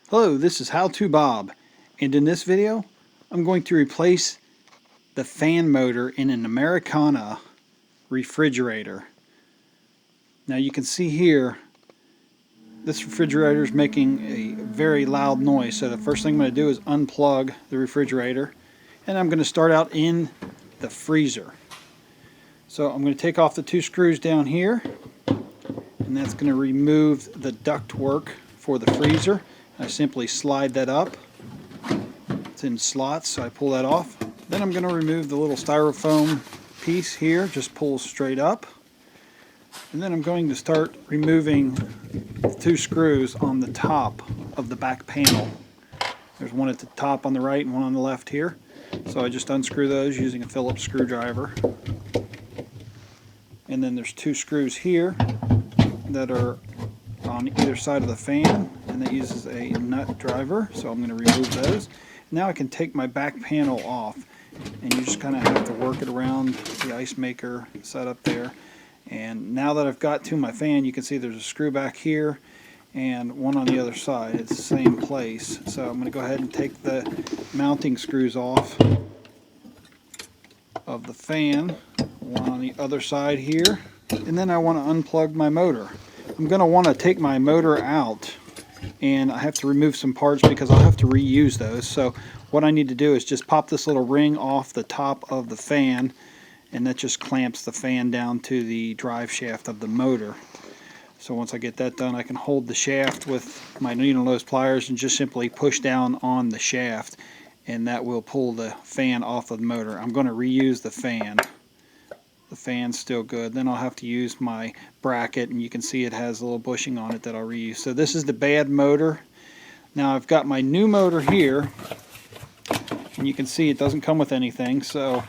Hello, this is How To Bob, and in this video I'm going to replace the fan motor in an Americana refrigerator. Now you can see here this refrigerator is making a very loud noise, so the first thing I'm going to do is unplug the refrigerator, and I'm going to start out in the freezer. So I'm going to take off the two screws down here, and that's going to remove the ductwork for the freezer. I simply slide that up. It's in slots, so I pull that off. Then I'm going to remove the little styrofoam piece here, just pull straight up. And then I'm going to start removing the two screws on the top of the back panel. There's one at the top on the right and one on the left here. So I just unscrew those using a Phillips screwdriver. And then there's two screws here that are on either side of the fan, and that uses a nut driver, so I'm going to remove those. Now I can take my back panel off, and you just kind of have to work it around the ice maker set up there. And now that I've got to my fan, you can see there's a screw back here and one on the other side. It's the same place, so I'm going to go ahead and take the mounting screws off of the fan, one on the other side here, and then I want to unplug my motor. I'm going to want to take my motor out, and I have to remove some parts because I'll have to reuse those. So what I need to do is just pop this little ring off the top of the fan, and that just clamps the fan down to the drive shaft of the motor. So once I get that done, I can hold the shaft with my needle nose pliers and just simply push down on the shaft, and that will pull the fan off of the motor. I'm going to reuse the fan. The fan's still good. Then I'll have to use my bracket, and you can see it has a little bushing on it that I'll reuse. So this is the bad motor. Now I've got my new motor here, and you can see it doesn't come with anything, so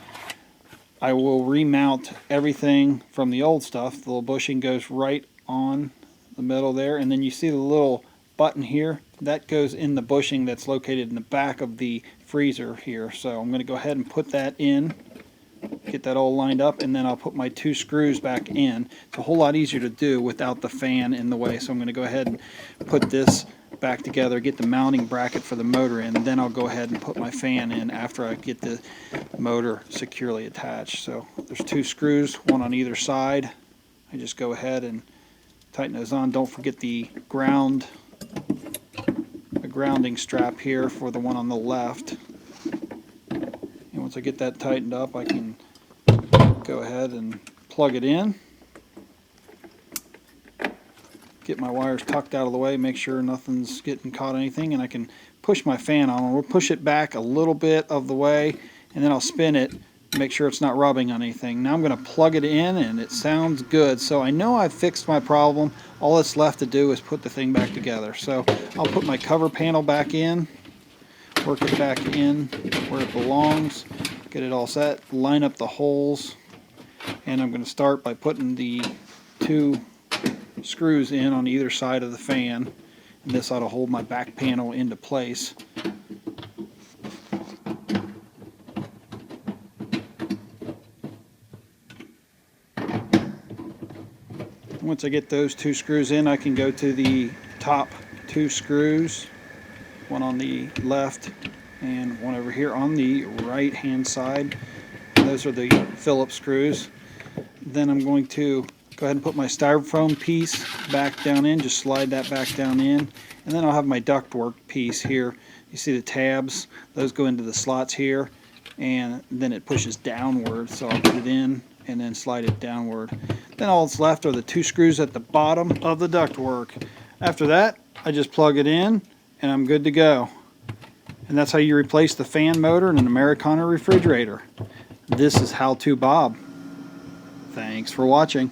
I will remount everything from the old stuff. The little bushing goes right on the middle there, and then you see the little button here that goes in the bushing that's located in the back of the freezer here. So I'm going to go ahead and put that in, get that all lined up, and then I'll put my two screws back in. It's a whole lot easier to do without the fan in the way, so I'm going to go ahead and put this back together, get the mounting bracket for the motor in, and then I'll go ahead and put my fan in after I get the motor securely attached. So there's two screws, one on either side. I just go ahead and tighten those on. Don't forget the grounding strap here for the one on the left. Once I get that tightened up, I can go ahead and plug it in. Get my wires tucked out of the way, make sure nothing's getting caught anything, and I can push my fan on. We'll push it back a little bit of the way, and then I'll spin it, make sure it's not rubbing on anything. Now I'm going to plug it in, and it sounds good. So I know I've fixed my problem. All that's left to do is put the thing back together. So I'll put my cover panel back in, work it back in where it belongs, get it all set, line up the holes, and I'm going to start by putting the two screws in on either side of the fan, and this ought to hold my back panel into place. Once I get those two screws in, I can go to the top two screws, one on the left and one over here on the right hand side. Those are the Phillips screws. Then I'm going to go ahead and put my styrofoam piece back down in, just slide that back down in, and then I'll have my ductwork piece here. You see the tabs, those go into the slots here, and then it pushes downward, so I'll put it in and then slide it downward. Then all that's left are the two screws at the bottom of the ductwork. After that, I just plug it in and I'm good to go. And that's how you replace the fan motor in an Americana refrigerator. This is How To Bob. Thanks for watching.